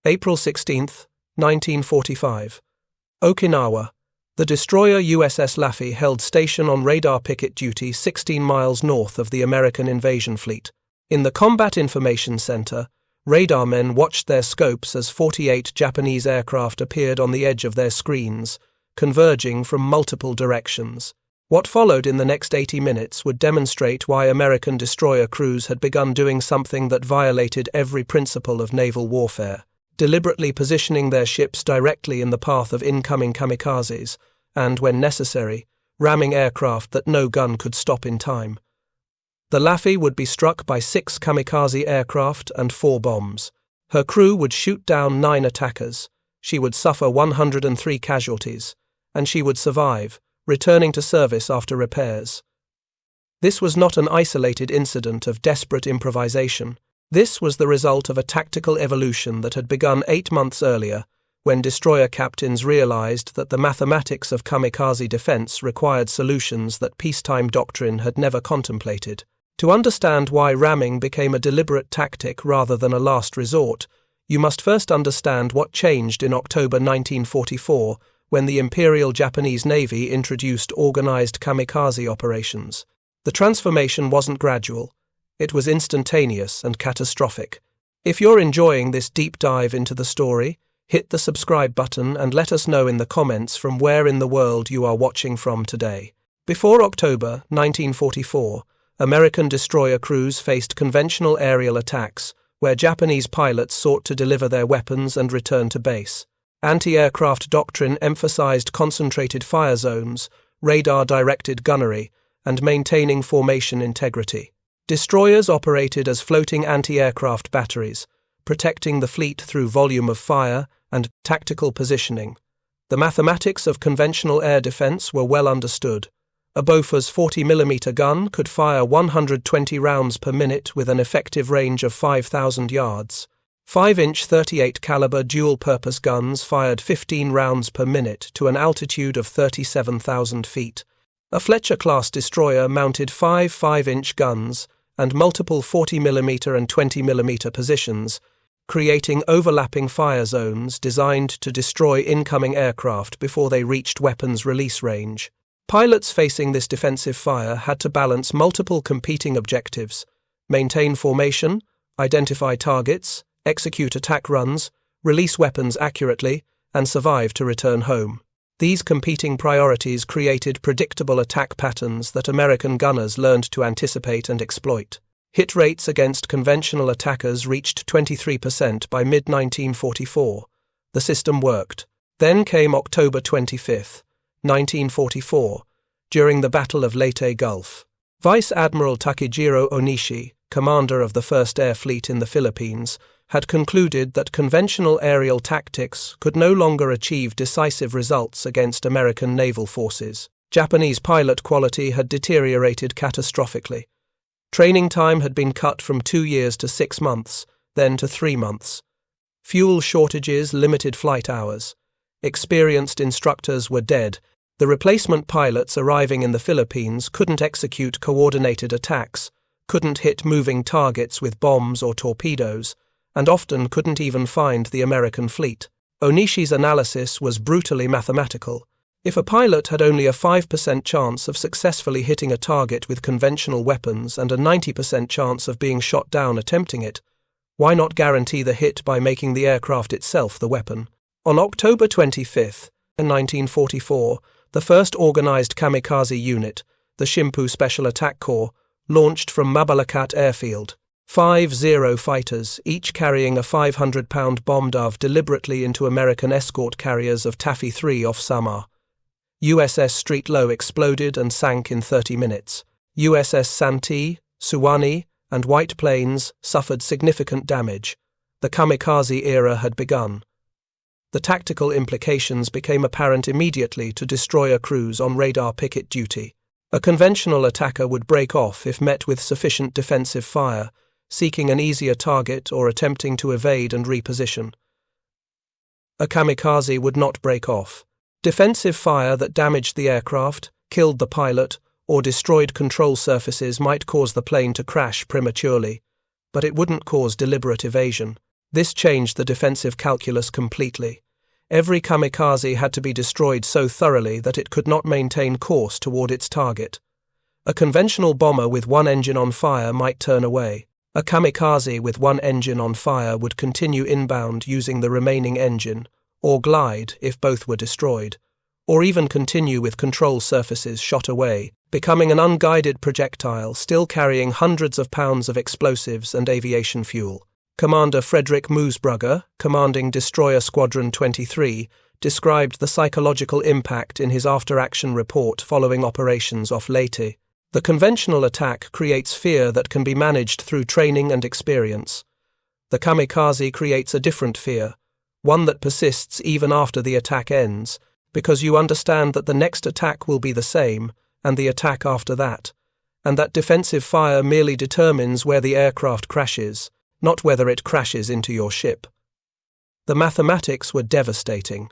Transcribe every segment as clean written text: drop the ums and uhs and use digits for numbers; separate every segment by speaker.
Speaker 1: April 16, 1945. Okinawa. The destroyer USS Laffy held station on radar picket duty 16 miles north of the American invasion fleet. In the Combat Information Center, radar men watched their scopes as 48 Japanese aircraft appeared on the edge of their screens, converging from multiple directions. What followed in the next 80 minutes would demonstrate why American destroyer crews had begun doing something that violated every principle of naval warfare, deliberately positioning their ships directly in the path of incoming kamikazes, and, when necessary, ramming aircraft that no gun could stop in time. The Laffy would be struck by 6 kamikaze aircraft and 4 bombs. Her crew would shoot down 9 attackers. She would suffer 103 casualties, and she would survive, returning to service after repairs. This was not an isolated incident of desperate improvisation. This was the result of a tactical evolution that had begun 8 months earlier, when destroyer captains realized that the mathematics of kamikaze defense required solutions that peacetime doctrine had never contemplated. To understand why ramming became a deliberate tactic rather than a last resort, you must first understand what changed in October 1944 when the Imperial Japanese Navy introduced organized kamikaze operations. The transformation wasn't gradual. It was instantaneous and catastrophic. If you're enjoying this deep dive into the story, hit the subscribe button and let us know in the comments from where in the world you are watching from today. Before October 1944, American destroyer crews faced conventional aerial attacks, where Japanese pilots sought to deliver their weapons and return to base. Anti-aircraft doctrine emphasized concentrated fire zones, radar-directed gunnery, and maintaining formation integrity. Destroyers operated as floating anti-aircraft batteries, protecting the fleet through volume of fire and tactical positioning. The mathematics of conventional air defense were well understood. A Bofors 40mm gun could fire 120 rounds per minute with an effective range of 5,000 yards. 5-inch 38 caliber dual-purpose guns fired 15 rounds per minute to an altitude of 37,000 feet. A Fletcher-class destroyer mounted 5 5-inch guns and multiple 40mm and 20mm positions, creating overlapping fire zones designed to destroy incoming aircraft before they reached weapons release range. Pilots facing this defensive fire had to balance multiple competing objectives: maintain formation, identify targets, execute attack runs, release weapons accurately, and survive to return home. These competing priorities created predictable attack patterns that American gunners learned to anticipate and exploit. Hit rates against conventional attackers reached 23% by mid-1944. The system worked. Then came October 25, 1944, during the Battle of Leyte Gulf. Vice Admiral Takejiro Onishi, commander of the 1st Air Fleet in the Philippines, had concluded that conventional aerial tactics could no longer achieve decisive results against American naval forces. Japanese pilot quality had deteriorated catastrophically. Training time had been cut from 2 years to 6 months, then to 3 months. Fuel shortages limited flight hours. Experienced instructors were dead. The replacement pilots arriving in the Philippines couldn't execute coordinated attacks, couldn't hit moving targets with bombs or torpedoes, and often couldn't even find the American fleet. Onishi's analysis was brutally mathematical. If a pilot had only a 5% chance of successfully hitting a target with conventional weapons and a 90% chance of being shot down attempting it, why not guarantee the hit by making the aircraft itself the weapon? On October 25, 1944, the first organized kamikaze unit, the Shimpu Special Attack Corps, launched from Mabalacat Airfield. 5 Zero fighters, each carrying a 500-pound bomb dove deliberately into American escort carriers of Taffy 3 off Samar. USS Street Low exploded and sank in 30 minutes. USS Santee, Suwannee, and White Plains suffered significant damage. The kamikaze era had begun. The tactical implications became apparent immediately to destroyer crews on radar picket duty. A conventional attacker would break off if met with sufficient defensive fire, seeking an easier target or attempting to evade and reposition. A kamikaze would not break off. Defensive fire that damaged the aircraft, killed the pilot, or destroyed control surfaces might cause the plane to crash prematurely, but it wouldn't cause deliberate evasion. This changed the defensive calculus completely. Every kamikaze had to be destroyed so thoroughly that it could not maintain course toward its target. A conventional bomber with one engine on fire might turn away. A kamikaze with one engine on fire would continue inbound using the remaining engine, or glide if both were destroyed, or even continue with control surfaces shot away, becoming an unguided projectile still carrying hundreds of pounds of explosives and aviation fuel. Commander Frederick Becton, commanding Destroyer Squadron 23, described the psychological impact in his after-action report following operations off Leyte. The conventional attack creates fear that can be managed through training and experience. The kamikaze creates a different fear, one that persists even after the attack ends, because you understand that the next attack will be the same, and the attack after that, and that defensive fire merely determines where the aircraft crashes, not whether it crashes into your ship. The mathematics were devastating.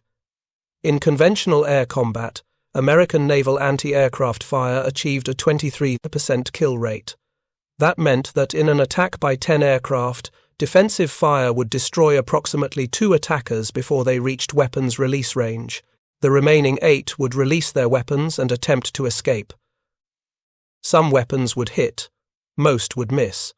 Speaker 1: In conventional air combat, American naval anti-aircraft fire achieved a 23% kill rate. That meant that in an attack by 10 aircraft, defensive fire would destroy approximately 2 attackers before they reached weapons release range. The remaining 8 would release their weapons and attempt to escape. Some weapons would hit, most would miss.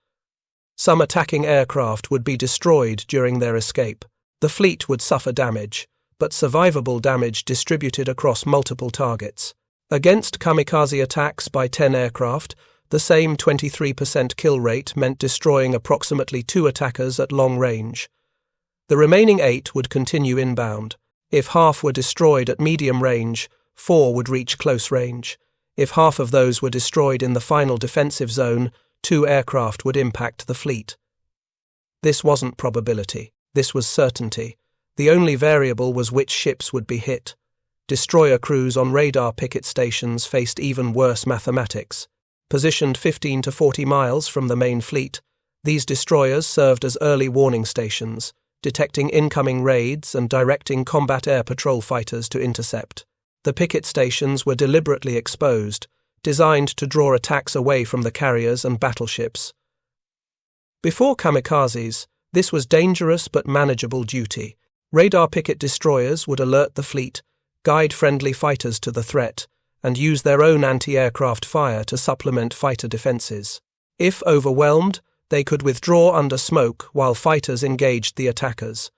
Speaker 1: Some attacking aircraft would be destroyed during their escape. The fleet would suffer damage, but survivable damage distributed across multiple targets. Against kamikaze attacks by 10 aircraft, the same 23% kill rate meant destroying approximately 2 attackers at long range. The remaining 8 would continue inbound. If half were destroyed at medium range, 4 would reach close range. If half of those were destroyed in the final defensive zone, 2 aircraft would impact the fleet. This wasn't probability. This was certainty. The only variable was which ships would be hit. Destroyer crews on radar picket stations faced even worse mathematics. Positioned 15 to 40 miles from the main fleet, these destroyers served as early warning stations, detecting incoming raids and directing combat air patrol fighters to intercept. The picket stations were deliberately exposed, designed to draw attacks away from the carriers and battleships. Before kamikazes, this was dangerous but manageable duty. Radar picket destroyers would alert the fleet, guide friendly fighters to the threat, and use their own anti-aircraft fire to supplement fighter defenses. If overwhelmed, they could withdraw under smoke while fighters engaged the attackers.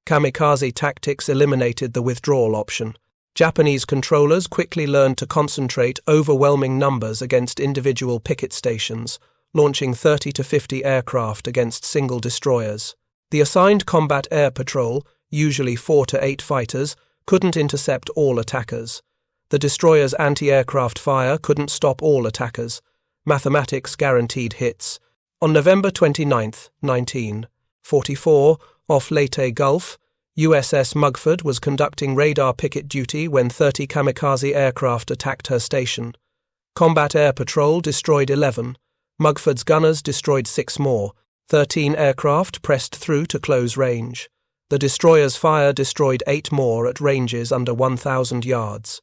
Speaker 1: Kamikaze tactics eliminated the withdrawal option. Japanese controllers quickly learned to concentrate overwhelming numbers against individual picket stations, launching 30 to 50 aircraft against single destroyers. The assigned combat air patrol, usually 4 to 8 fighters, couldn't intercept all attackers. The destroyer's anti-aircraft fire couldn't stop all attackers. Mathematics guaranteed hits. On November 29, 1944, off Leyte Gulf, USS Mugford was conducting radar picket duty when 30 kamikaze aircraft attacked her station. Combat Air Patrol destroyed 11. Mugford's gunners destroyed 6 more. 13 aircraft pressed through to close range. The destroyer's fire destroyed 8 more at ranges under 1,000 yards.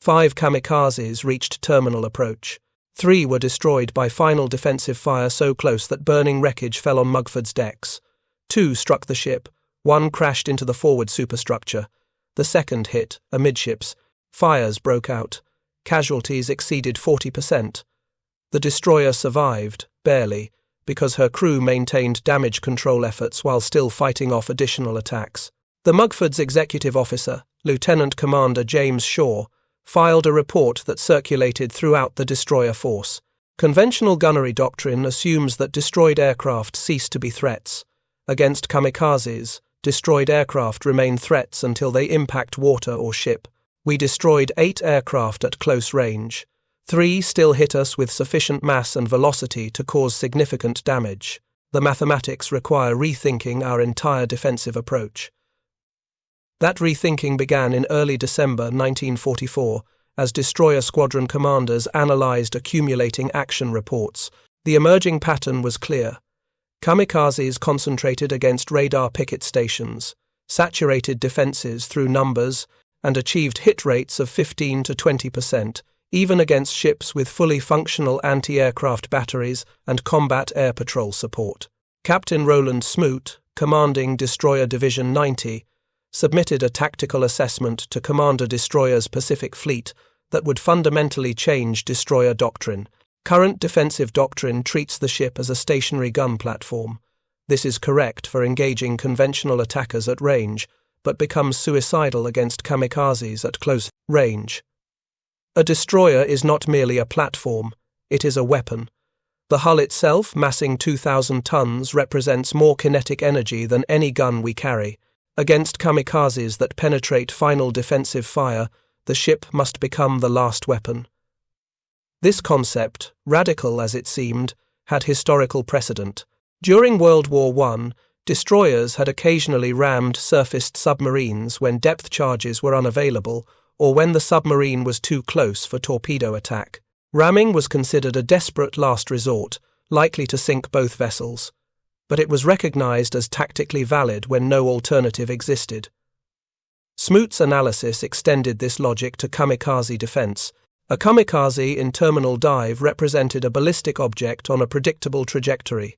Speaker 1: 5 kamikazes reached terminal approach. 3 were destroyed by final defensive fire so close that burning wreckage fell on Mugford's decks. 2 struck the ship. 1 crashed into the forward superstructure. The second hit, amidships. Fires broke out. Casualties exceeded 40%. The destroyer survived, barely, because her crew maintained damage control efforts while still fighting off additional attacks. The Mugford's executive officer, Lieutenant Commander James Shaw, filed a report that circulated throughout the destroyer force. Conventional gunnery doctrine assumes that destroyed aircraft cease to be threats. Against kamikazes, destroyed aircraft remain threats until they impact water or ship. We destroyed 8 aircraft at close range. 3 still hit us with sufficient mass and velocity to cause significant damage. The mathematics require rethinking our entire defensive approach. That rethinking began in early December 1944 as destroyer squadron commanders analyzed accumulating action reports. The emerging pattern was clear. Kamikazes concentrated against radar picket stations, saturated defenses through numbers, and achieved hit rates of 15 to 20%, even against ships with fully functional anti-aircraft batteries and combat air patrol support. Captain Roland Smoot, commanding Destroyer Division 90, submitted a tactical assessment to Commander Destroyer's Pacific Fleet that would fundamentally change destroyer doctrine. Current defensive doctrine treats the ship as a stationary gun platform. This is correct for engaging conventional attackers at range, but becomes suicidal against kamikazes at close range. A destroyer is not merely a platform, it is a weapon. The hull itself, massing 2,000 tons, represents more kinetic energy than any gun we carry. Against kamikazes that penetrate final defensive fire, the ship must become the last weapon. This concept, radical as it seemed, had historical precedent. During World War I, destroyers had occasionally rammed surfaced submarines when depth charges were unavailable or when the submarine was too close for torpedo attack. Ramming was considered a desperate last resort, likely to sink both vessels, but it was recognized as tactically valid when no alternative existed. Smoot's analysis extended this logic to kamikaze defense. A kamikaze in terminal dive represented a ballistic object on a predictable trajectory.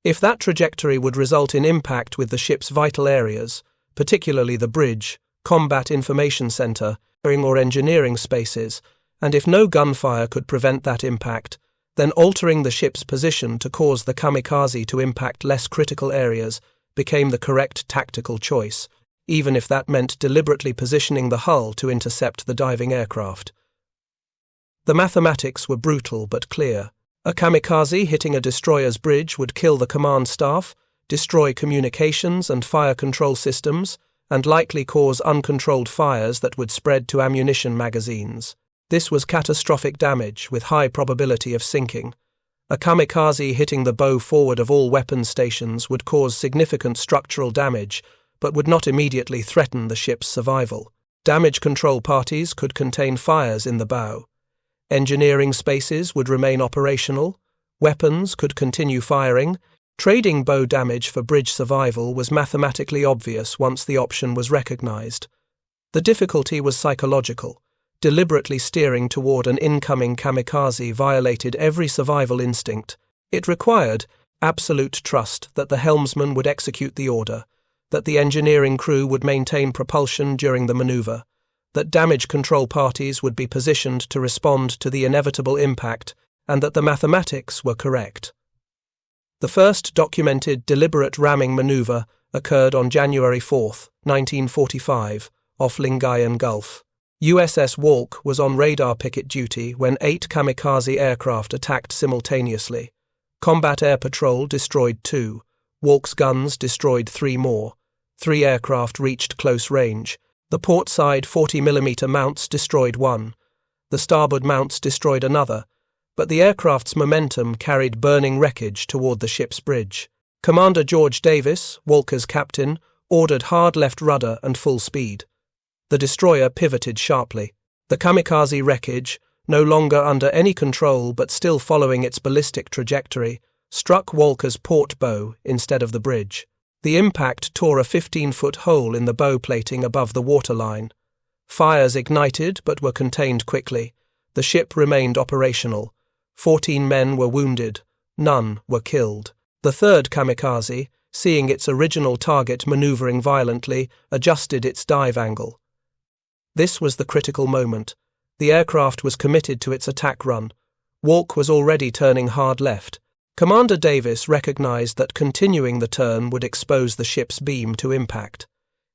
Speaker 1: If that trajectory would result in impact with the ship's vital areas, particularly the bridge, combat information center, or engineering spaces, and if no gunfire could prevent that impact, then altering the ship's position to cause the kamikaze to impact less critical areas became the correct tactical choice, even if that meant deliberately positioning the hull to intercept the diving aircraft. The mathematics were brutal but clear. A kamikaze hitting a destroyer's bridge would kill the command staff, destroy communications and fire control systems, and likely cause uncontrolled fires that would spread to ammunition magazines. This was catastrophic damage with high probability of sinking. A kamikaze hitting the bow forward of all weapons stations would cause significant structural damage, but would not immediately threaten the ship's survival. Damage control parties could contain fires in the bow. Engineering spaces would remain operational. Weapons could continue firing. Trading bow damage for bridge survival was mathematically obvious once the option was recognized. The difficulty was psychological. Deliberately steering toward an incoming kamikaze violated every survival instinct. It required absolute trust that the helmsman would execute the order, that the engineering crew would maintain propulsion during the maneuver, that damage control parties would be positioned to respond to the inevitable impact, and that the mathematics were correct. The first documented deliberate ramming maneuver occurred on January 4, 1945, off Lingayen Gulf. USS Walk was on radar picket duty when 8 kamikaze aircraft attacked simultaneously. Combat Air Patrol destroyed 2. Walk's guns destroyed 3 more. 3 aircraft reached close range. The portside 40mm mounts destroyed 1. The starboard mounts destroyed another, but the aircraft's momentum carried burning wreckage toward the ship's bridge. Commander George Davis, Walker's captain, ordered hard left rudder and full speed. The destroyer pivoted sharply. The kamikaze wreckage, no longer under any control but still following its ballistic trajectory, struck Walker's port bow instead of the bridge. The impact tore a 15-foot hole in the bow plating above the waterline. Fires ignited but were contained quickly. The ship remained operational. 14 men were wounded. None were killed. The third kamikaze, seeing its original target maneuvering violently, adjusted its dive angle. This was the critical moment. The aircraft was committed to its attack run. Walk was already turning hard left. Commander Davis recognized that continuing the turn would expose the ship's beam to impact.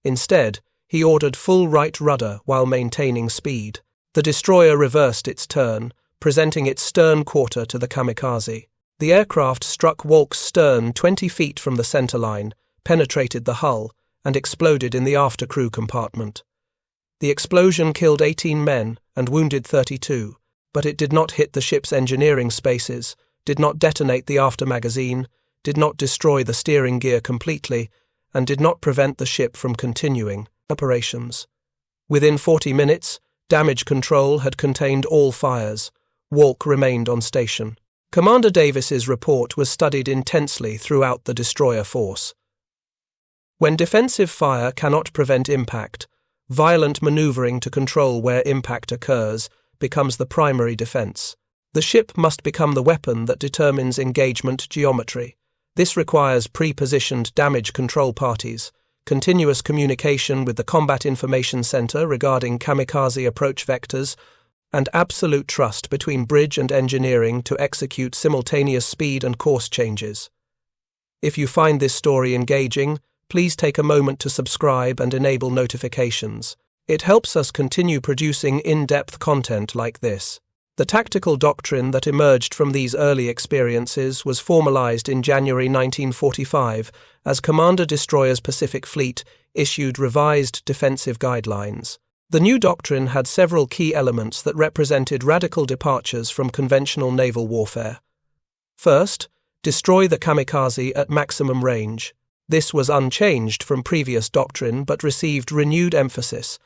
Speaker 1: Instead, he ordered full right rudder while maintaining speed. The destroyer reversed its turn, presenting its stern quarter to the kamikaze. The aircraft struck Walk's stern 20 feet from the centerline, penetrated the hull, and exploded in the after-crew compartment. The explosion killed 18 men and wounded 32, but it did not hit the ship's engineering spaces, did not detonate the after magazine, did not destroy the steering gear completely, and did not prevent the ship from continuing operations. Within 40 minutes, damage control had contained all fires. Walk remained on station. Commander Davis's report was studied intensely throughout the destroyer force. When defensive fire cannot prevent impact, violent maneuvering to control where impact occurs becomes the primary defense. The ship must become the weapon that determines engagement geometry. This requires pre-positioned damage control parties, continuous communication with the Combat Information Center regarding kamikaze approach vectors, and absolute trust between bridge and engineering to execute simultaneous speed and course changes. If you find this story engaging, please take a moment to subscribe and enable notifications. It helps us continue producing in-depth content like this. The tactical doctrine that emerged from these early experiences was formalized in January 1945 as Commander Destroyer's Pacific Fleet issued revised defensive guidelines. The new doctrine had several key elements that represented radical departures from conventional naval warfare. First, destroy the kamikaze at maximum range. This was unchanged from previous doctrine but received renewed emphasis.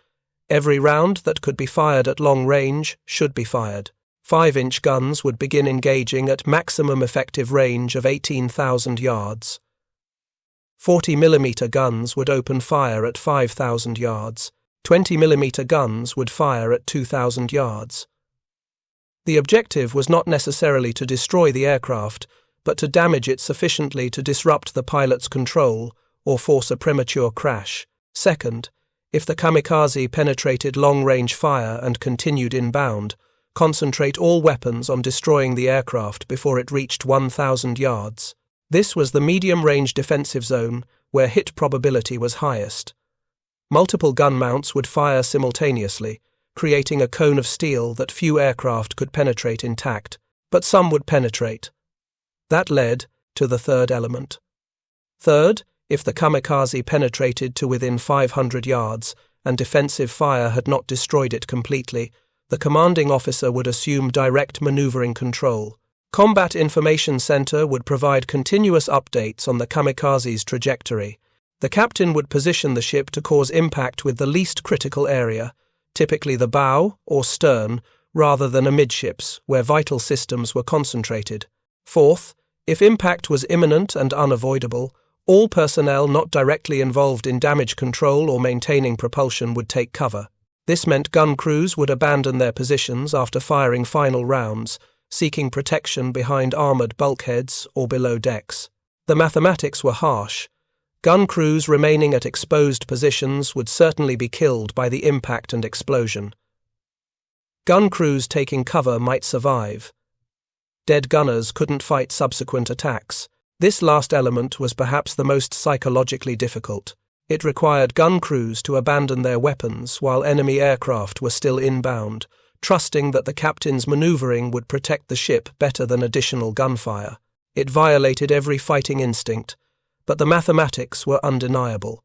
Speaker 1: Every round that could be fired at long range should be fired. 5-inch guns would begin engaging at maximum effective range of 18,000 yards. 40mm guns would open fire at 5,000 yards. 20mm guns would fire at 2,000 yards. The objective was not necessarily to destroy the aircraft, but to damage it sufficiently to disrupt the pilot's control or force a premature crash. Second, if the kamikaze penetrated long-range fire and continued inbound, concentrate all weapons on destroying the aircraft before it reached 1,000 yards. This was the medium-range defensive zone where hit probability was highest. Multiple gun mounts would fire simultaneously, creating a cone of steel that few aircraft could penetrate intact, but some would penetrate. That led to the third element. Third, if the kamikaze penetrated to within 500 yards and defensive fire had not destroyed it completely, the commanding officer would assume direct maneuvering control. Combat Information Center would provide continuous updates on the kamikaze's trajectory. The captain would position the ship to cause impact with the least critical area, typically the bow or stern, rather than amidships, where vital systems were concentrated. Fourth, if impact was imminent and unavoidable, all personnel not directly involved in damage control or maintaining propulsion would take cover. This meant gun crews would abandon their positions after firing final rounds, seeking protection behind armored bulkheads or below decks. The mathematics were harsh. Gun crews remaining at exposed positions would certainly be killed by the impact and explosion. Gun crews taking cover might survive. Dead gunners couldn't fight subsequent attacks. This last element was perhaps the most psychologically difficult. It required gun crews to abandon their weapons while enemy aircraft were still inbound, trusting that the captain's maneuvering would protect the ship better than additional gunfire. It violated every fighting instinct, but the mathematics were undeniable.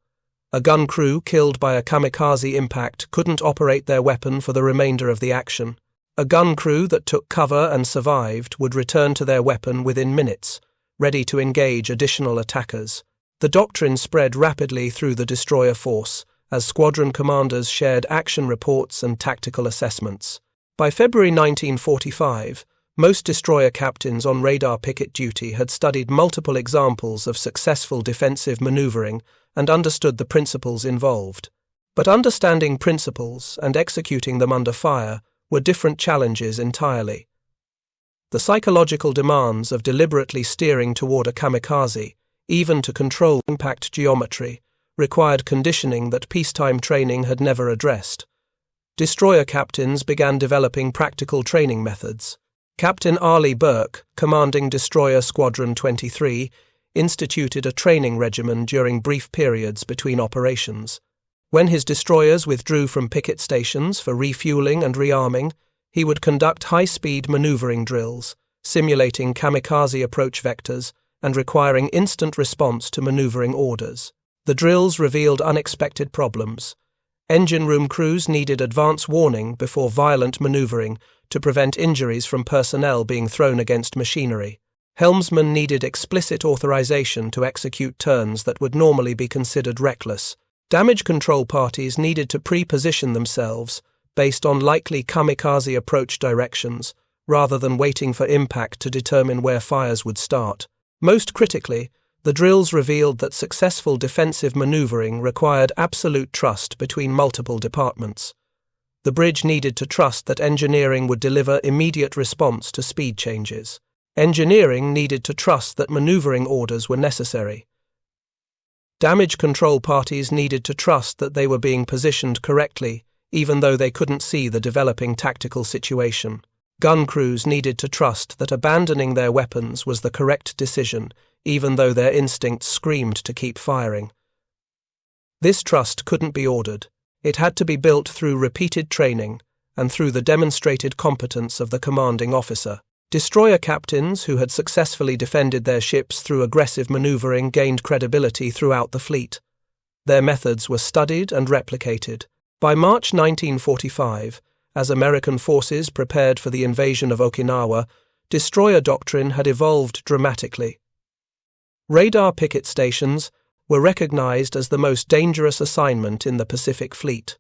Speaker 1: A gun crew killed by a kamikaze impact couldn't operate their weapon for the remainder of the action. A gun crew that took cover and survived would return to their weapon within minutes, ready to engage additional attackers. The doctrine spread rapidly through the destroyer force as squadron commanders shared action reports and tactical assessments. By February 1945, most destroyer captains on radar picket duty had studied multiple examples of successful defensive maneuvering and understood the principles involved. But understanding principles and executing them under fire were different challenges entirely. The psychological demands of deliberately steering toward a kamikaze, even to control impact geometry, required conditioning that peacetime training had never addressed. Destroyer captains began developing practical training methods. Captain Arleigh Burke, commanding Destroyer Squadron 23, instituted a training regimen during brief periods between operations. When his destroyers withdrew from picket stations for refueling and rearming, he would conduct high-speed maneuvering drills, simulating kamikaze approach vectors and requiring instant response to maneuvering orders. The drills revealed unexpected problems. Engine room crews needed advance warning before violent maneuvering to prevent injuries from personnel being thrown against machinery. Helmsmen needed explicit authorization to execute turns that would normally be considered reckless. Damage control parties needed to pre-position themselves based on likely kamikaze approach directions, rather than waiting for impact to determine where fires would start. Most critically, the drills revealed that successful defensive maneuvering required absolute trust between multiple departments. The bridge needed to trust that engineering would deliver immediate response to speed changes. Engineering needed to trust that maneuvering orders were necessary. Damage control parties needed to trust that they were being positioned correctly, even though they couldn't see the developing tactical situation. Gun crews needed to trust that abandoning their weapons was the correct decision, even though their instincts screamed to keep firing. This trust couldn't be ordered. It had to be built through repeated training and through the demonstrated competence of the commanding officer. Destroyer captains who had successfully defended their ships through aggressive maneuvering gained credibility throughout the fleet. Their methods were studied and replicated. By March 1945, as American forces prepared for the invasion of Okinawa, destroyer doctrine had evolved dramatically. Radar picket stations were recognized as the most dangerous assignment in the Pacific Fleet.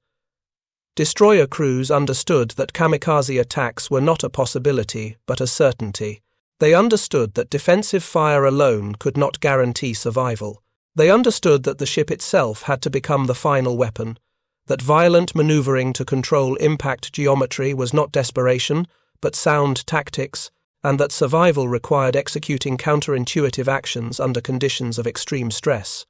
Speaker 1: Destroyer crews understood that kamikaze attacks were not a possibility but a certainty. They understood that defensive fire alone could not guarantee survival. They understood that the ship itself had to become the final weapon, that violent maneuvering to control impact geometry was not desperation but sound tactics, and that survival required executing counterintuitive actions under conditions of extreme stress.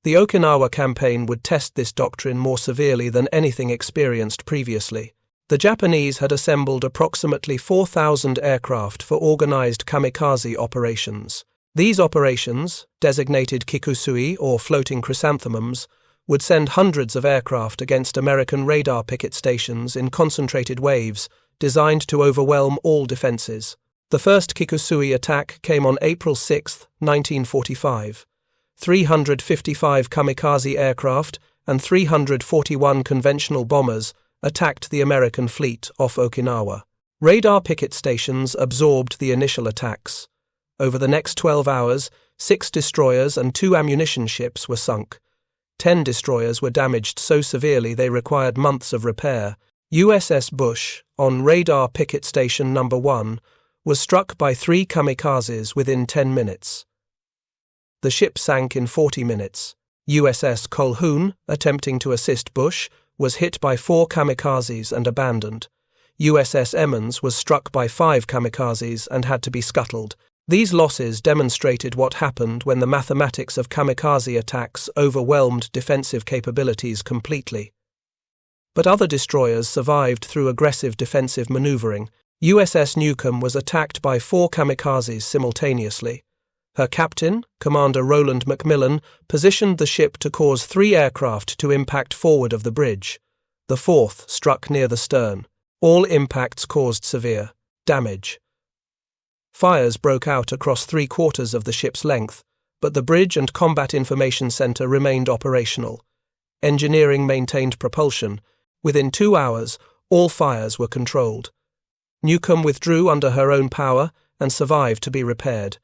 Speaker 1: The Okinawa campaign would test this doctrine more severely than anything experienced previously. The Japanese had assembled approximately 4,000 aircraft for organized kamikaze operations. These operations, designated kikusui or floating chrysanthemums, would send hundreds of aircraft against American radar picket stations in concentrated waves designed to overwhelm all defenses. The first kikusui attack came on April 6, 1945. 355 kamikaze aircraft and 341 conventional bombers attacked the American fleet off Okinawa. Radar picket stations absorbed the initial attacks. Over the next 12 hours, 6 destroyers and 2 ammunition ships were sunk. 10 destroyers were damaged so severely they required months of repair. USS Bush, on Radar Picket Station No. 1, was struck by 3 kamikazes within 10 minutes. The ship sank in 40 minutes. USS Colquhoun, attempting to assist Bush, was hit by 4 kamikazes and abandoned. USS Emmons was struck by 5 kamikazes and had to be scuttled. These losses demonstrated what happened when the mathematics of kamikaze attacks overwhelmed defensive capabilities completely. But other destroyers survived through aggressive defensive maneuvering. USS Newcomb was attacked by 4 kamikazes simultaneously. Her captain, Commander Roland Macmillan, positioned the ship to cause 3 aircraft to impact forward of the bridge. The 4th struck near the stern. All impacts caused severe damage. Fires broke out across 3/4 of the ship's length, but the bridge and combat information center remained operational. Engineering maintained propulsion. Within 2 hours, all fires were controlled. Newcomb withdrew under her own power and survived to be repaired.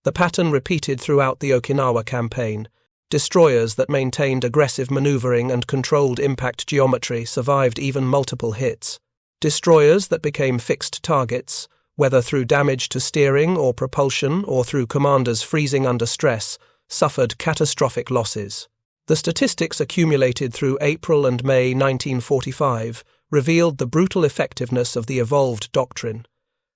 Speaker 1: The pattern repeated throughout the Okinawa campaign. Destroyers that maintained aggressive maneuvering and controlled impact geometry survived even multiple hits. Destroyers that became fixed targets, whether through damage to steering or propulsion or through commanders freezing under stress, suffered catastrophic losses. The statistics accumulated through April and May 1945 revealed the brutal effectiveness of the evolved doctrine.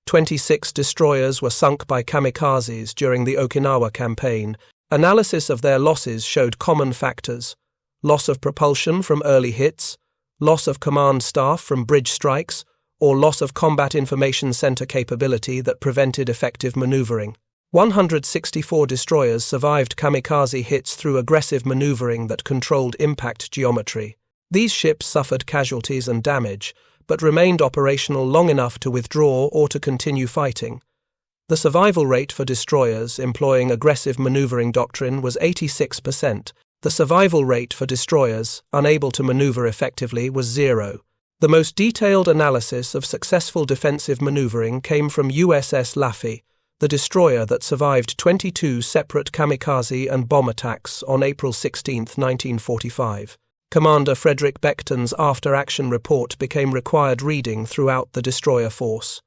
Speaker 1: 26 destroyers were sunk by kamikazes during the Okinawa campaign. Analysis of their losses showed common factors: loss of propulsion from early hits, loss of command staff from bridge strikes, or loss of combat information center capability that prevented effective maneuvering. 164 destroyers survived kamikaze hits through aggressive maneuvering that controlled impact geometry. These ships suffered casualties and damage, but remained operational long enough to withdraw or to continue fighting. The survival rate for destroyers employing aggressive maneuvering doctrine was 86%. The survival rate for destroyers unable to maneuver effectively was 0. The most detailed analysis of successful defensive maneuvering came from USS Laffy, the destroyer that survived 22 separate kamikaze and bomb attacks on April 16, 1945. Commander Frederick Becton's after-action report became required reading throughout the destroyer force.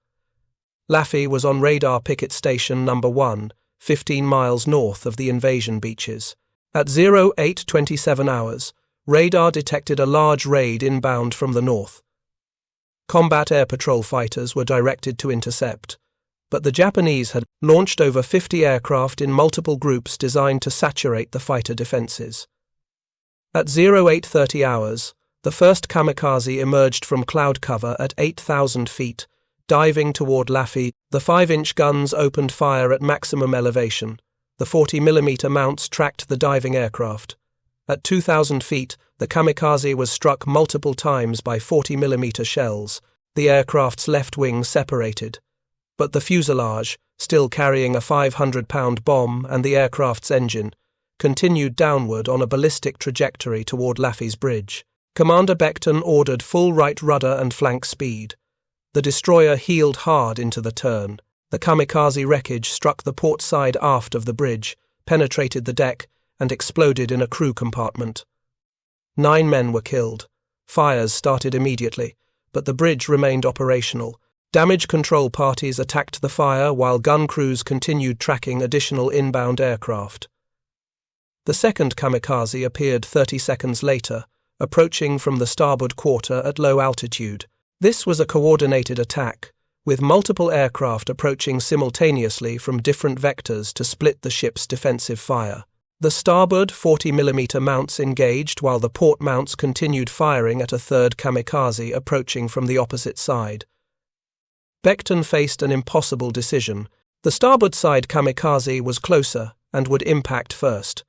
Speaker 1: Laffy was on Radar Picket Station No. 1, 15 miles north of the invasion beaches. At 08:27 hours, radar detected a large raid inbound from the north. Combat air patrol fighters were directed to intercept. but the Japanese had launched over 50 aircraft in multiple groups designed to saturate the fighter defenses. At 0830 hours, the first kamikaze emerged from cloud cover at 8,000 feet, diving toward Laffy. The 5-inch guns opened fire at maximum elevation. The 40mm mounts tracked the diving aircraft. At 2,000 feet, the kamikaze was struck multiple times by 40mm shells. The aircraft's left wing separated, but the fuselage, still carrying a 500-pound bomb and the aircraft's engine, continued downward on a ballistic trajectory toward Laffy's bridge. Commander Becton ordered full right rudder and flank speed. The destroyer heeled hard into the turn. The kamikaze wreckage struck the port side aft of the bridge, penetrated the deck, and exploded in a crew compartment. 9 men were killed. Fires started immediately, but the bridge remained operational. Damage control parties attacked the fire while gun crews continued tracking additional inbound aircraft. The second kamikaze appeared 30 seconds later, approaching from the starboard quarter at low altitude. This was a coordinated attack, with multiple aircraft approaching simultaneously from different vectors to split the ship's defensive fire. The starboard 40mm mounts engaged while the port mounts continued firing at a third kamikaze approaching from the opposite side. Becton faced an impossible decision. The starboard side kamikaze was closer and would impact first,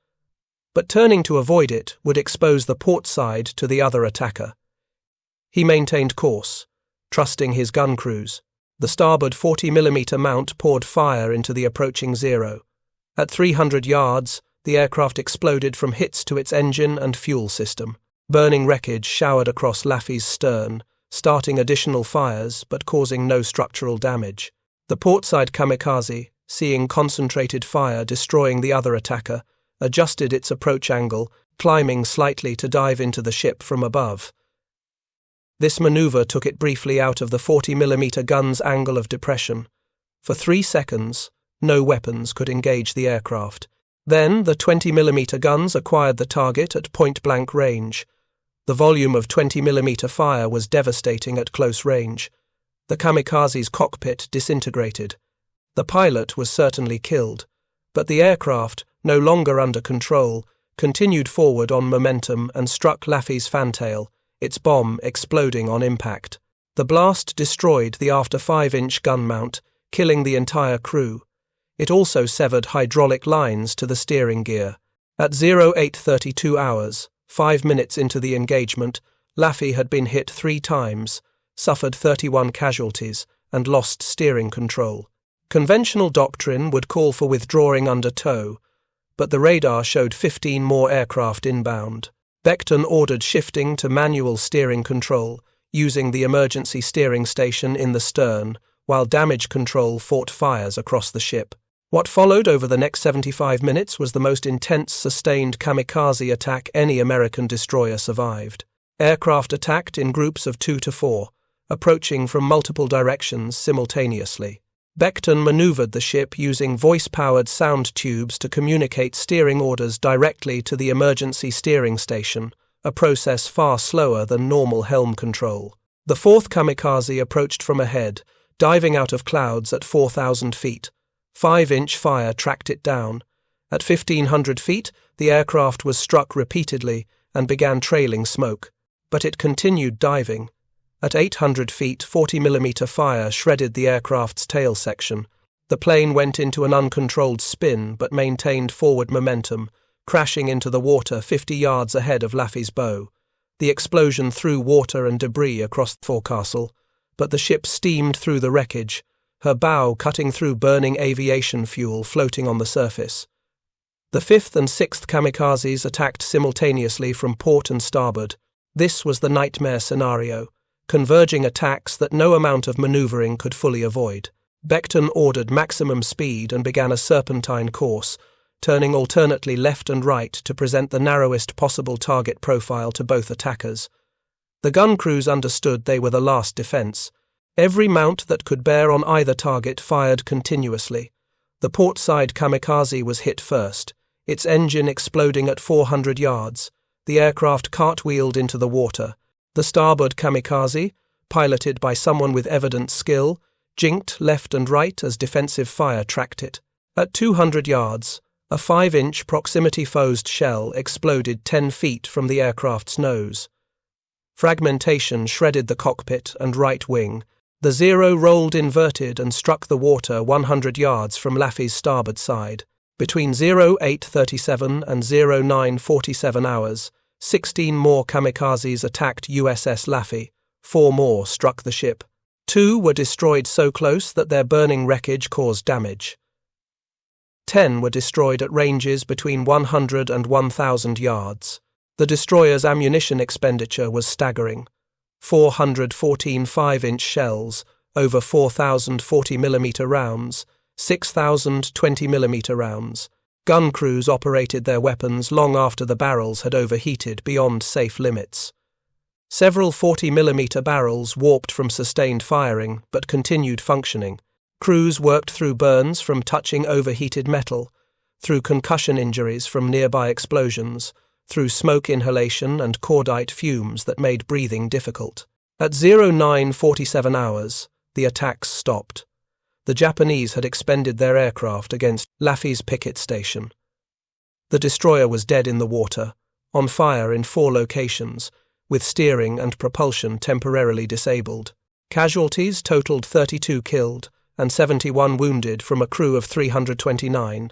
Speaker 1: but turning to avoid it would expose the port side to the other attacker. He maintained course, trusting his gun crews. The starboard 40mm mount poured fire into the approaching Zero. At 300 yards, the aircraft exploded from hits to its engine and fuel system. Burning wreckage showered across Laffy's stern, starting additional fires but causing no structural damage. The portside kamikaze, seeing concentrated fire destroying the other attacker, adjusted its approach angle, climbing slightly to dive into the ship from above. This maneuver took it briefly out of the 40mm gun's angle of depression. For 3 seconds, no weapons could engage the aircraft. Then the 20mm guns acquired the target at point-blank range. The volume of 20mm fire was devastating at close range. The kamikaze's cockpit disintegrated. The pilot was certainly killed, but the aircraft, no longer under control, continued forward on momentum and struck Laffy's fantail, its bomb exploding on impact. The blast destroyed the after 5-inch gun mount, killing the entire crew. It also severed hydraulic lines to the steering gear. At 0832 hours, 5 minutes into the engagement, Laffy had been hit 3 times, suffered 31 casualties, and lost steering control. Conventional doctrine would call for withdrawing under tow, but the radar showed 15 more aircraft inbound. Becton ordered shifting to manual steering control, using the emergency steering station in the stern, while damage control fought fires across the ship. What followed over the next 75 minutes was the most intense sustained kamikaze attack any American destroyer survived. Aircraft attacked in groups of 2 to 4, approaching from multiple directions simultaneously. Becton maneuvered the ship using voice-powered sound tubes to communicate steering orders directly to the emergency steering station, a process far slower than normal helm control. The fourth kamikaze approached from ahead, diving out of clouds at 4,000 feet. 5-inch fire tracked it down. At 1,500 feet, the aircraft was struck repeatedly and began trailing smoke, but it continued diving. At 800 feet, 40mm fire shredded the aircraft's tail section. The plane went into an uncontrolled spin but maintained forward momentum, crashing into the water 50 yards ahead of Laffy's bow. The explosion threw water and debris across the forecastle, but the ship steamed through the wreckage, her bow cutting through burning aviation fuel floating on the surface. The 5th and 6th kamikazes attacked simultaneously from port and starboard. This was the nightmare scenario, converging attacks that no amount of maneuvering could fully avoid. Becton ordered maximum speed and began a serpentine course, turning alternately left and right to present the narrowest possible target profile to both attackers. The gun crews understood they were the last defense. Every mount that could bear on either target fired continuously. The portside kamikaze was hit first, its engine exploding at 400 yards. The aircraft cartwheeled into the water. The starboard kamikaze, piloted by someone with evident skill, jinked left and right as defensive fire tracked it. At 200 yards, a 5-inch proximity-fused shell exploded 10 feet from the aircraft's nose. Fragmentation shredded the cockpit and right wing. The Zero rolled inverted and struck the water 100 yards from Laffey's starboard side. Between 08:37 and 09:47 hours, 16 more kamikazes attacked USS Laffy. 4 more struck the ship. 2 were destroyed so close that their burning wreckage caused damage. 10 were destroyed at ranges between 100 and 1,000 yards. The destroyer's ammunition expenditure was staggering. 414 5-inch shells, over 4,000 40mm rounds, 6,000 20mm rounds. Gun crews operated their weapons long after the barrels had overheated beyond safe limits. Several 40mm barrels warped from sustained firing but continued functioning. Crews worked through burns from touching overheated metal, through concussion injuries from nearby explosions, through smoke inhalation and cordite fumes that made breathing difficult. At 09:47 hours, the attacks stopped. The Japanese had expended their aircraft against Laffey's picket station. The destroyer was dead in the water, on fire in 4 locations, with steering and propulsion temporarily disabled. Casualties totaled 32 killed and 71 wounded from a crew of 329.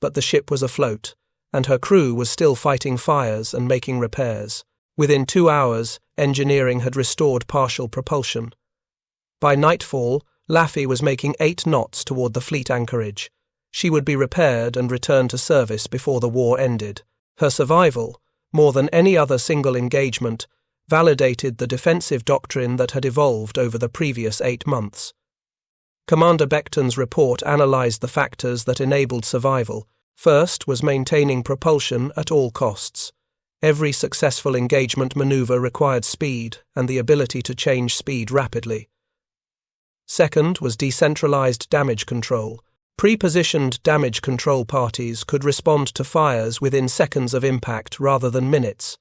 Speaker 1: But the ship was afloat, and her crew was still fighting fires and making repairs. Within 2 hours, engineering had restored partial propulsion. By nightfall, Laffey was making 8 knots toward the fleet anchorage. She would be repaired and returned to service before the war ended. Her survival, more than any other single engagement, validated the defensive doctrine that had evolved over the previous 8 months. Commander Becton's report analyzed the factors that enabled survival. First was maintaining propulsion at all costs. Every successful engagement maneuver required speed and the ability to change speed rapidly. Second was decentralized damage control. Pre-positioned damage control parties could respond to fires within seconds of impact rather than minutes.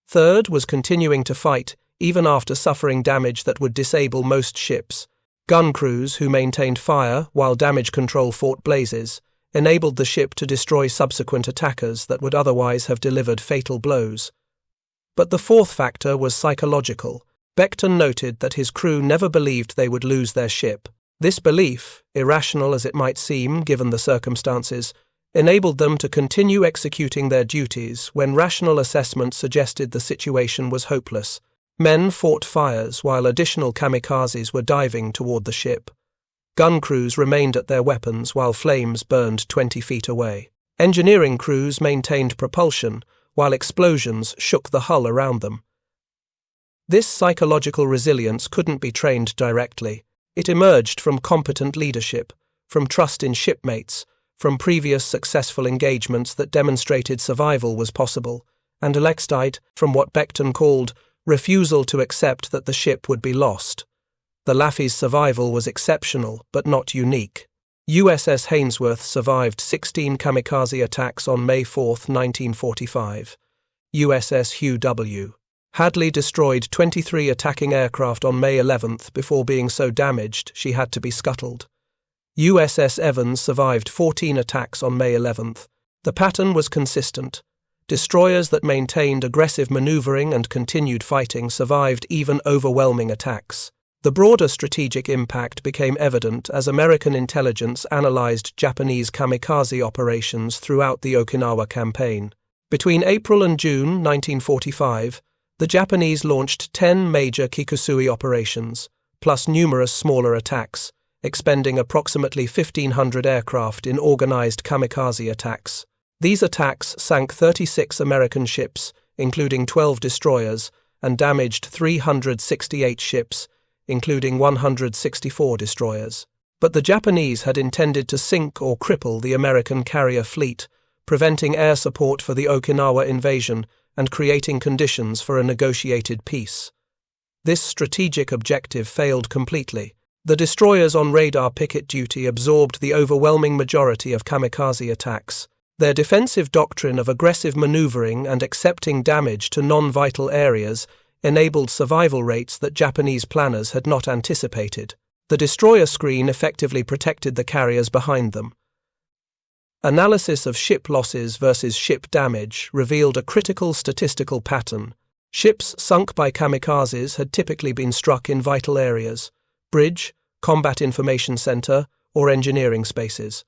Speaker 1: Third was continuing to fight even after suffering damage that would disable most ships. Gun crews who maintained fire while damage control fought blazes enabled the ship to destroy subsequent attackers that would otherwise have delivered fatal blows. But the fourth factor was psychological. Becton noted that his crew never believed they would lose their ship. This belief, irrational as it might seem given the circumstances, enabled them to continue executing their duties when rational assessment suggested the situation was hopeless. Men fought fires while additional kamikazes were diving toward the ship. Gun crews remained at their weapons while flames burned 20 feet away. Engineering crews maintained propulsion while explosions shook the hull around them. This psychological resilience couldn't be trained directly. It emerged from competent leadership, from trust in shipmates, from previous successful engagements that demonstrated survival was possible, and Alexite from what Becton called refusal to accept that the ship would be lost. The Laffey's survival was exceptional, but not unique. USS Hainsworth survived 16 kamikaze attacks on May 4, 1945. USS Hugh W. Hadley destroyed 23 attacking aircraft on May 11 before being so damaged she had to be scuttled. USS Evans survived 14 attacks on May 11. The pattern was consistent. Destroyers that maintained aggressive maneuvering and continued fighting survived even overwhelming attacks. The broader strategic impact became evident as American intelligence analyzed Japanese kamikaze operations throughout the Okinawa campaign. Between April and June 1945, the Japanese launched 10 major Kikusui operations, plus numerous smaller attacks, expending approximately 1,500 aircraft in organized kamikaze attacks. These attacks sank 36 American ships, including 12 destroyers, and damaged 368 ships, including 164 destroyers. But the Japanese had intended to sink or cripple the American carrier fleet, preventing air support for the Okinawa invasion and creating conditions for a negotiated peace. This strategic objective failed completely. The destroyers on radar picket duty absorbed the overwhelming majority of kamikaze attacks. Their defensive doctrine of aggressive maneuvering and accepting damage to non-vital areas enabled survival rates that Japanese planners had not anticipated. The destroyer screen effectively protected the carriers behind them. Analysis of ship losses versus ship damage revealed a critical statistical pattern. Ships sunk by kamikazes had typically been struck in vital areas: bridge, combat information center, or engineering spaces.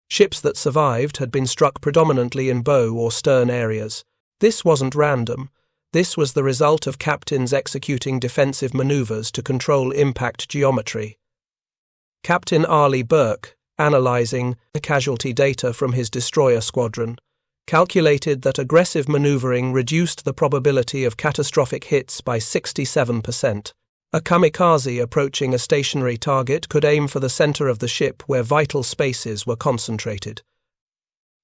Speaker 1: Ships that survived had been struck predominantly in bow or stern areas. This wasn't random. This was the result of captains executing defensive maneuvers to control impact geometry. Captain Arleigh Burke, analyzing the casualty data from his destroyer squadron, calculated that aggressive maneuvering reduced the probability of catastrophic hits by 67%. A kamikaze approaching a stationary target could aim for the center of the ship where vital spaces were concentrated.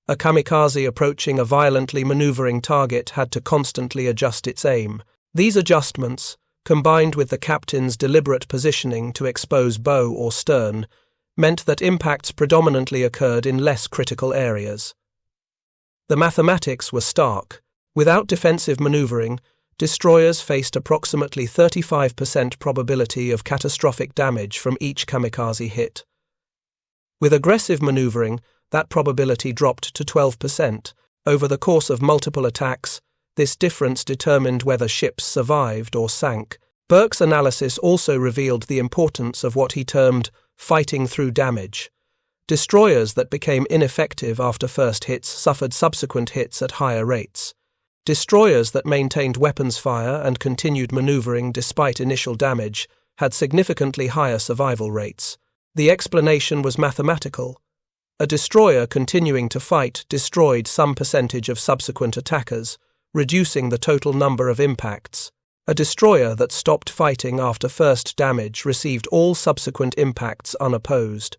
Speaker 1: A kamikaze approaching a violently maneuvering target had to constantly adjust its aim. These adjustments, combined with the captain's deliberate positioning to expose bow or stern, meant that impacts predominantly occurred in less critical areas. The mathematics were stark. Without defensive maneuvering, destroyers faced approximately 35% probability of catastrophic damage from each kamikaze hit. With aggressive maneuvering, that probability dropped to 12%. Over the course of multiple attacks, this difference determined whether ships survived or sank. Burke's analysis also revealed the importance of what he termed fighting through damage. Destroyers that became ineffective after first hits suffered subsequent hits at higher rates. Destroyers that maintained weapons fire and continued maneuvering despite initial damage had significantly higher survival rates. The explanation was mathematical. A destroyer continuing to fight destroyed some percentage of subsequent attackers, reducing the total number of impacts. A destroyer that stopped fighting after first damage received all subsequent impacts unopposed.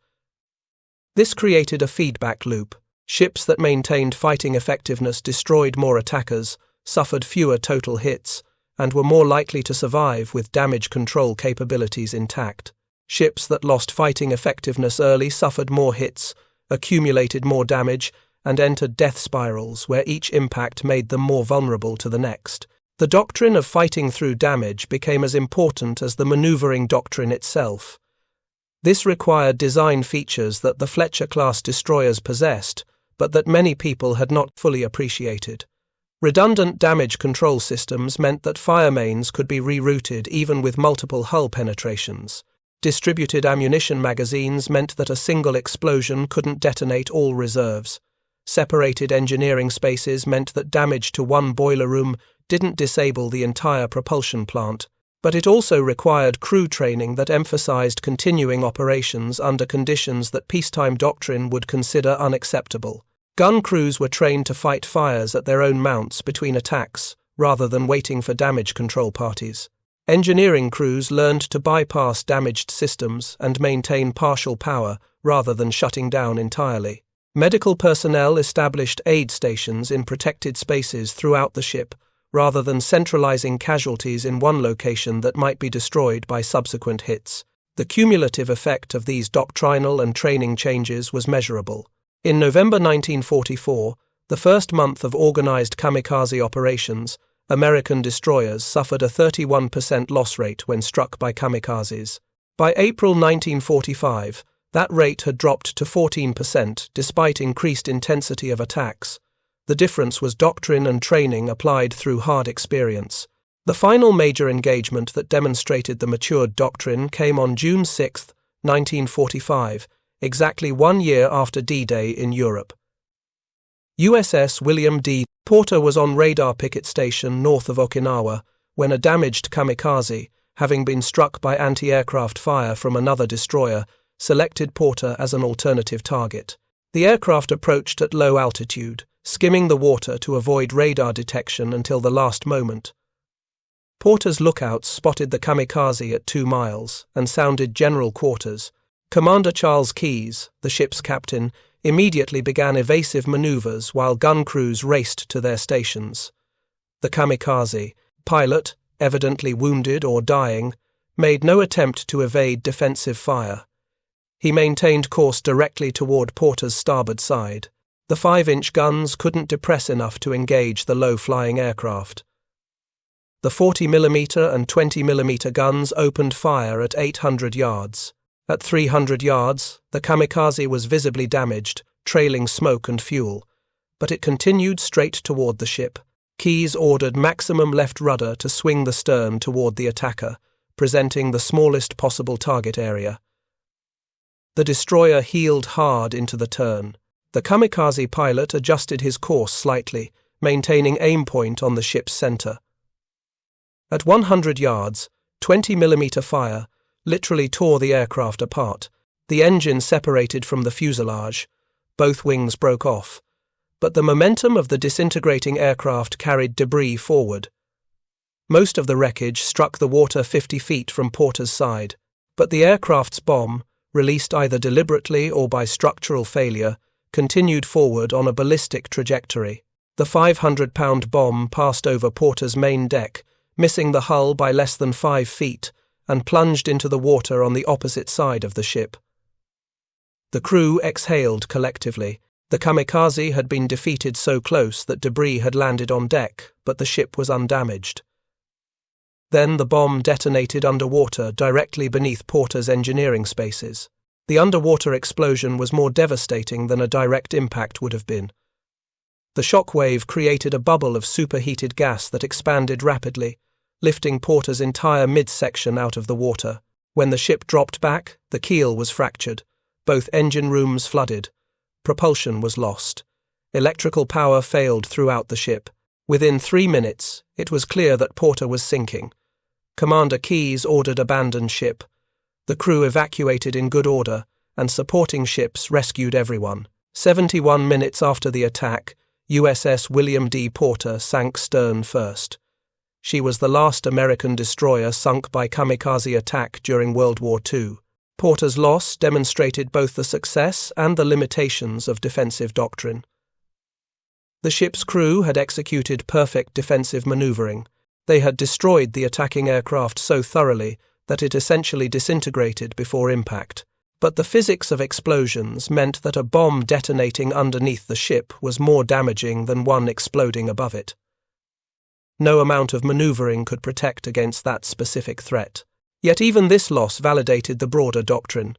Speaker 1: This created a feedback loop. Ships that maintained fighting effectiveness destroyed more attackers, suffered fewer total hits, and were more likely to survive with damage control capabilities intact. Ships that lost fighting effectiveness early suffered more hits, accumulated more damage, and entered death spirals where each impact made them more vulnerable to the next. The doctrine of fighting through damage became as important as the maneuvering doctrine itself. This required design features that the Fletcher-class destroyers possessed, but that many people had not fully appreciated. Redundant damage control systems meant that fire mains could be rerouted even with multiple hull penetrations. Distributed ammunition magazines meant that a single explosion couldn't detonate all reserves. Separated engineering spaces meant that damage to one boiler room didn't disable the entire propulsion plant, but it also required crew training that emphasized continuing operations under conditions that peacetime doctrine would consider unacceptable. Gun crews were trained to fight fires at their own mounts between attacks, rather than waiting for damage control parties. Engineering crews learned to bypass damaged systems and maintain partial power rather than shutting down entirely. Medical personnel established aid stations in protected spaces throughout the ship, rather than centralizing casualties in one location that might be destroyed by subsequent hits. The cumulative effect of these doctrinal and training changes was measurable. In November 1944, the first month of organized kamikaze operations, American destroyers suffered a 31% loss rate when struck by kamikazes. By April 1945, that rate had dropped to 14% despite increased intensity of attacks. The difference was doctrine and training applied through hard experience. The final major engagement that demonstrated the matured doctrine came on June 6, 1945, exactly 1 year after D-Day in Europe. USS William D. Porter was on radar picket station north of Okinawa when a damaged kamikaze, having been struck by anti-aircraft fire from another destroyer, selected Porter as an alternative target. The aircraft approached at low altitude, skimming the water to avoid radar detection until the last moment. Porter's lookouts spotted the kamikaze at 2 miles and sounded general quarters. Commander Charles Keyes, the ship's captain, immediately began evasive maneuvers while gun crews raced to their stations. The kamikaze, pilot, evidently wounded or dying, made no attempt to evade defensive fire. He maintained course directly toward Porter's starboard side. The 5-inch guns couldn't depress enough to engage the low-flying aircraft. The 40mm and 20mm guns opened fire at 800 yards. At 300 yards, the kamikaze was visibly damaged, trailing smoke and fuel, but it continued straight toward the ship. Keyes ordered maximum left rudder to swing the stern toward the attacker, presenting the smallest possible target area. The destroyer heeled hard into the turn. The kamikaze pilot adjusted his course slightly, maintaining aim point on the ship's center. At 100 yards, 20mm fire literally tore the aircraft apart. The engine separated from the fuselage. Both wings broke off, but the momentum of the disintegrating aircraft carried debris forward. Most of the wreckage struck the water 50 feet from Porter's side, but the aircraft's bomb, released either deliberately or by structural failure, continued forward on a ballistic trajectory. The 500-pound bomb passed over Porter's main deck, missing the hull by less than 5 feet, and plunged into the water on the opposite side of the ship. The crew exhaled collectively. The kamikaze had been defeated so close that debris had landed on deck, but the ship was undamaged. Then the bomb detonated underwater directly beneath Porter's engineering spaces. The underwater explosion was more devastating than a direct impact would have been. The shock wave created a bubble of superheated gas that expanded rapidly, lifting Porter's entire midsection out of the water. When the ship dropped back, the keel was fractured. Both engine rooms flooded. Propulsion was lost. Electrical power failed throughout the ship. Within 3 minutes, it was clear that Porter was sinking. Commander Keyes ordered abandon ship. The crew evacuated in good order, and supporting ships rescued everyone. 71 minutes after the attack, USS William D. Porter sank stern first. She was the last American destroyer sunk by kamikaze attack during World War II. Porter's loss demonstrated both the success and the limitations of defensive doctrine. The ship's crew had executed perfect defensive maneuvering. They had destroyed the attacking aircraft so thoroughly that it essentially disintegrated before impact. But the physics of explosions meant that a bomb detonating underneath the ship was more damaging than one exploding above it. No amount of maneuvering could protect against that specific threat. Yet even this loss validated the broader doctrine.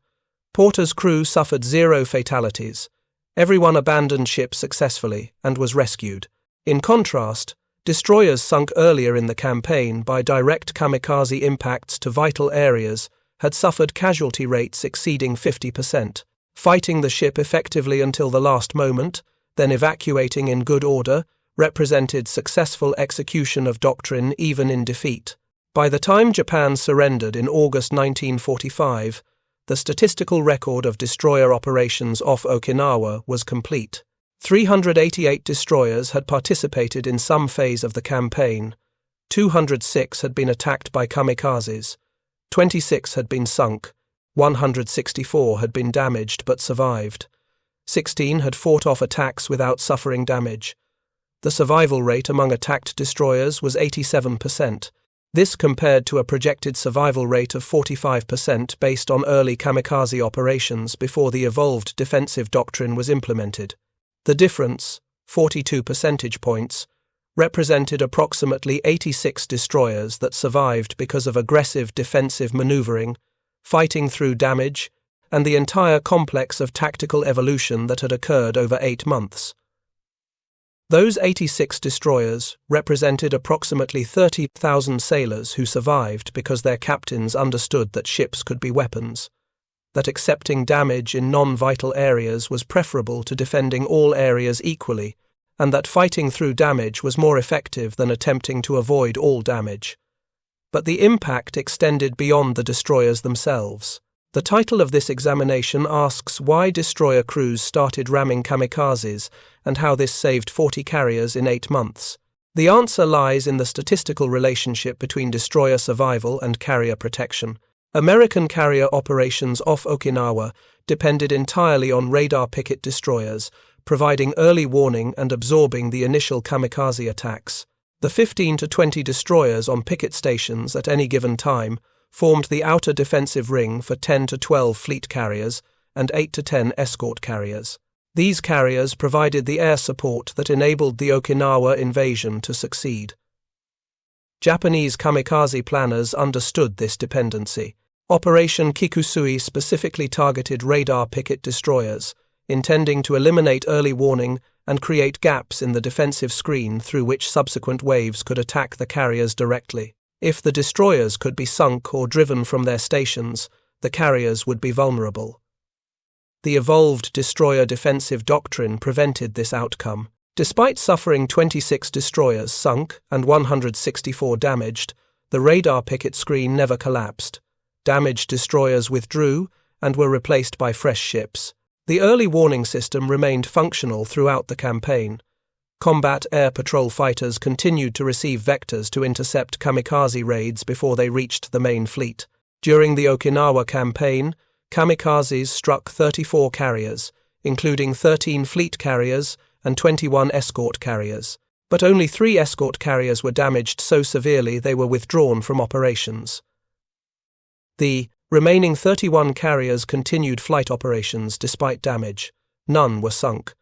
Speaker 1: Porter's crew suffered 0 fatalities. Everyone abandoned ship successfully and was rescued. In contrast, destroyers sunk earlier in the campaign by direct kamikaze impacts to vital areas had suffered casualty rates exceeding 50%. Fighting the ship effectively until the last moment, then evacuating in good order, represented successful execution of doctrine even in defeat. By the time Japan surrendered in August 1945, the statistical record of destroyer operations off Okinawa was complete. 388 destroyers had participated in some phase of the campaign. 206 had been attacked by kamikazes. 26 had been sunk. 164 had been damaged but survived. 16 had fought off attacks without suffering damage. The survival rate among attacked destroyers was 87%. This compared to a projected survival rate of 45% based on early kamikaze operations before the evolved defensive doctrine was implemented. The difference, 42 percentage points, represented approximately 86 destroyers that survived because of aggressive defensive maneuvering, fighting through damage, and the entire complex of tactical evolution that had occurred over 8 months. Those 86 destroyers represented approximately 30,000 sailors who survived because their captains understood that ships could be weapons, that accepting damage in non-vital areas was preferable to defending all areas equally, and that fighting through damage was more effective than attempting to avoid all damage. But the impact extended beyond the destroyers themselves. The title of this examination asks why destroyer crews started ramming kamikazes and how this saved 40 carriers in 8 months. The answer lies in the statistical relationship between destroyer survival and carrier protection. American carrier operations off Okinawa depended entirely on radar picket destroyers, providing early warning and absorbing the initial kamikaze attacks. The 15 to 20 destroyers on picket stations at any given time formed the outer defensive ring for 10 to 12 fleet carriers and 8 to 10 escort carriers. These carriers provided the air support that enabled the Okinawa invasion to succeed. Japanese kamikaze planners understood this dependency. Operation Kikusui specifically targeted radar picket destroyers, intending to eliminate early warning and create gaps in the defensive screen through which subsequent waves could attack the carriers directly. If the destroyers could be sunk or driven from their stations, the carriers would be vulnerable. The evolved destroyer defensive doctrine prevented this outcome. Despite suffering 26 destroyers sunk and 164 damaged, the radar picket screen never collapsed. Damaged destroyers withdrew and were replaced by fresh ships. The early warning system remained functional throughout the campaign. Combat air patrol fighters continued to receive vectors to intercept kamikaze raids before they reached the main fleet. During the Okinawa campaign, kamikazes struck 34 carriers, including 13 fleet carriers and 21 escort carriers. But only 3 escort carriers were damaged so severely they were withdrawn from operations. The remaining 31 carriers continued flight operations despite damage. None were sunk.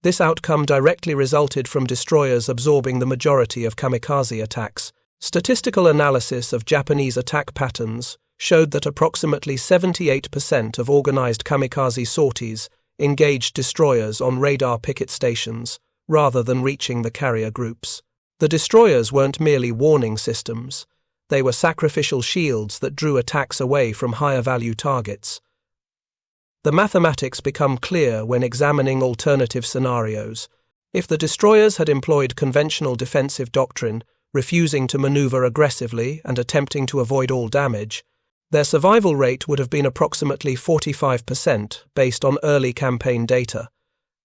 Speaker 1: This outcome directly resulted from destroyers absorbing the majority of kamikaze attacks. Statistical analysis of Japanese attack patterns showed that approximately 78% of organized kamikaze sorties engaged destroyers on radar picket stations rather than reaching the carrier groups. The destroyers weren't merely warning systems. They were sacrificial shields that drew attacks away from higher-value targets. The mathematics become clear when examining alternative scenarios. If the destroyers had employed conventional defensive doctrine, refusing to maneuver aggressively and attempting to avoid all damage, their survival rate would have been approximately 45% based on early campaign data.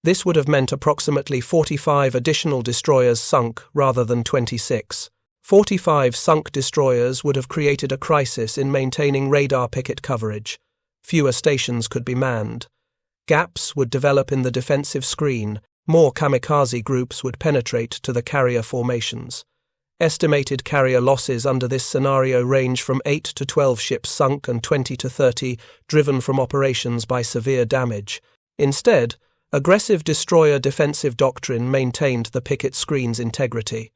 Speaker 1: This would have meant approximately 45 additional destroyers sunk rather than 26. 45 sunk destroyers would have created a crisis in maintaining radar picket coverage. Fewer stations could be manned. Gaps would develop in the defensive screen. More kamikaze groups would penetrate to the carrier formations. Estimated carrier losses under this scenario range from 8 to 12 ships sunk and 20 to 30 driven from operations by severe damage. Instead, aggressive destroyer defensive doctrine maintained the picket screen's integrity.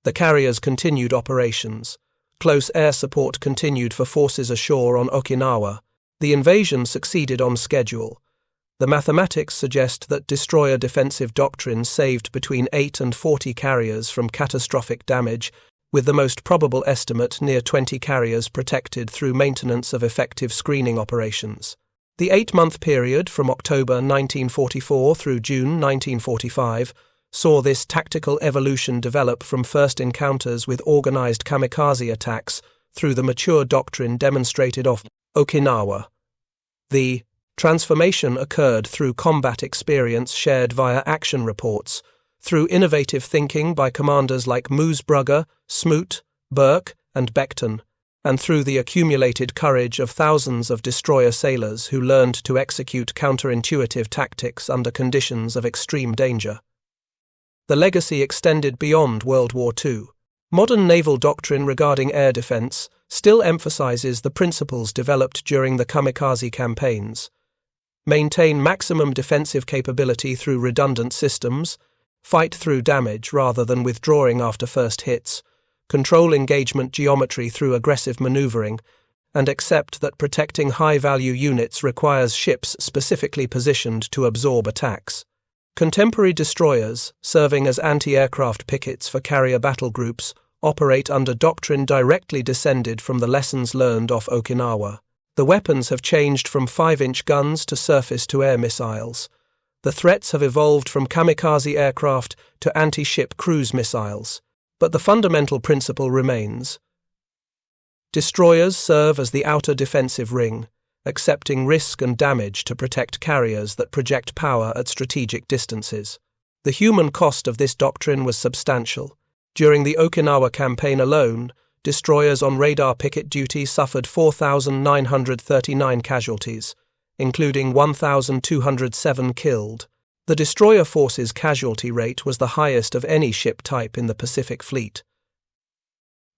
Speaker 1: The carriers continued operations. Close air support continued for forces ashore on Okinawa. The invasion succeeded on schedule. The mathematics suggest that destroyer defensive doctrine saved between 8 and 40 carriers from catastrophic damage, with the most probable estimate near 20 carriers protected through maintenance of effective screening operations. The 8-month period from October 1944 through June 1945 saw this tactical evolution develop from first encounters with organized kamikaze attacks through the mature doctrine demonstrated off Okinawa. The transformation occurred through combat experience shared via action reports, through innovative thinking by commanders like Moosbrugger, Smoot, Burke, and Becton, and through the accumulated courage of thousands of destroyer sailors who learned to execute counterintuitive tactics under conditions of extreme danger. The legacy extended beyond World War II. Modern naval doctrine regarding air defense still emphasizes the principles developed during the kamikaze campaigns. Maintain maximum defensive capability through redundant systems, fight through damage rather than withdrawing after first hits, control engagement geometry through aggressive maneuvering, and accept that protecting high-value units requires ships specifically positioned to absorb attacks. Contemporary destroyers, serving as anti-aircraft pickets for carrier battle groups, operate under doctrine directly descended from the lessons learned off Okinawa. The weapons have changed from 5-inch guns to surface-to-air missiles. The threats have evolved from kamikaze aircraft to anti-ship cruise missiles. But the fundamental principle remains. Destroyers serve as the outer defensive ring, accepting risk and damage to protect carriers that project power at strategic distances. The human cost of this doctrine was substantial. During the Okinawa campaign alone, destroyers on radar picket duty suffered 4,939 casualties, including 1,207 killed. The destroyer force's casualty rate was the highest of any ship type in the Pacific Fleet.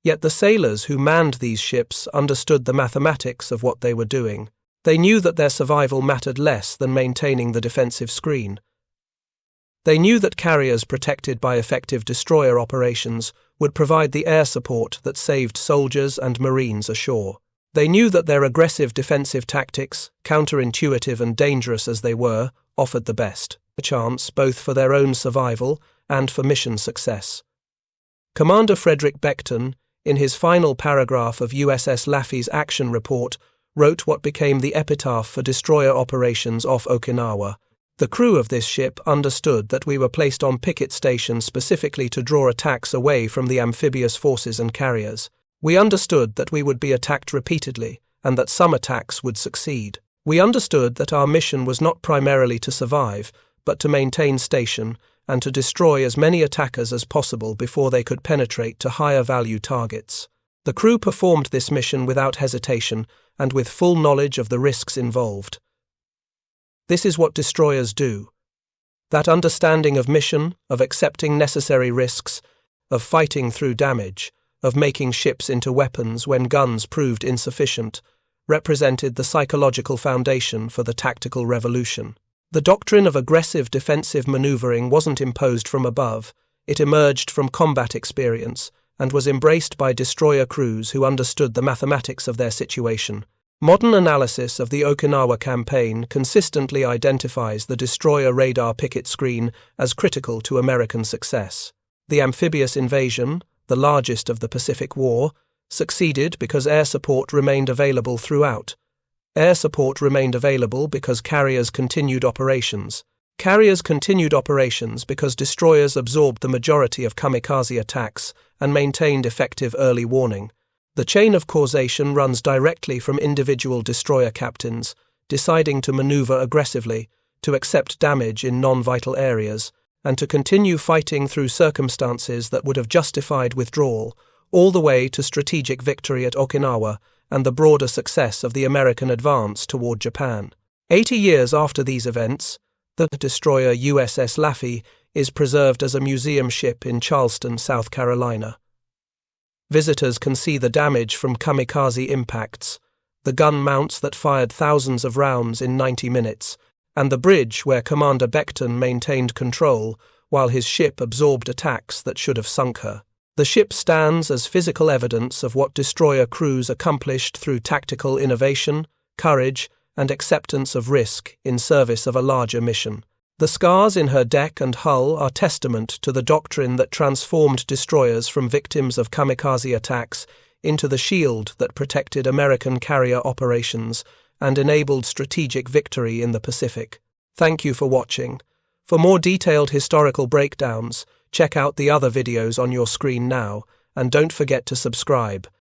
Speaker 1: Yet the sailors who manned these ships understood the mathematics of what they were doing. They knew that their survival mattered less than maintaining the defensive screen. They knew that carriers protected by effective destroyer operations would provide the air support that saved soldiers and Marines ashore. They knew that their aggressive defensive tactics, counterintuitive and dangerous as they were, offered the best chance both for their own survival and for mission success. Commander Frederick Becton, in his final paragraph of USS Laffey's action report, wrote what became the epitaph for destroyer operations off Okinawa. The crew of this ship understood that we were placed on picket station specifically to draw attacks away from the amphibious forces and carriers. We understood that we would be attacked repeatedly, and that some attacks would succeed. We understood that our mission was not primarily to survive, but to maintain station and to destroy as many attackers as possible before they could penetrate to higher value targets. The crew performed this mission without hesitation and with full knowledge of the risks involved. This is what destroyers do. That understanding of mission, of accepting necessary risks, of fighting through damage, of making ships into weapons when guns proved insufficient, represented the psychological foundation for the tactical revolution. The doctrine of aggressive defensive maneuvering wasn't imposed from above, it emerged from combat experience and was embraced by destroyer crews who understood the mathematics of their situation. Modern analysis of the Okinawa campaign consistently identifies the destroyer radar picket screen as critical to American success. The amphibious invasion, the largest of the Pacific War, succeeded because air support remained available throughout. Air support remained available because carriers continued operations. Carriers continued operations because destroyers absorbed the majority of kamikaze attacks and maintained effective early warning. The chain of causation runs directly from individual destroyer captains deciding to maneuver aggressively, to accept damage in non-vital areas, and to continue fighting through circumstances that would have justified withdrawal, all the way to strategic victory at Okinawa and the broader success of the American advance toward Japan. 80 years after these events, the destroyer USS Laffy is preserved as a museum ship in Charleston, South Carolina. Visitors can see the damage from kamikaze impacts, the gun mounts that fired thousands of rounds in 90 minutes, and the bridge where Commander Becton maintained control while his ship absorbed attacks that should have sunk her. The ship stands as physical evidence of what destroyer crews accomplished through tactical innovation, courage, and acceptance of risk in service of a larger mission. The scars in her deck and hull are testament to the doctrine that transformed destroyers from victims of kamikaze attacks into the shield that protected American carrier operations and enabled strategic victory in the Pacific. Thank you for watching. For more detailed historical breakdowns, check out the other videos on your screen now, and don't forget to subscribe.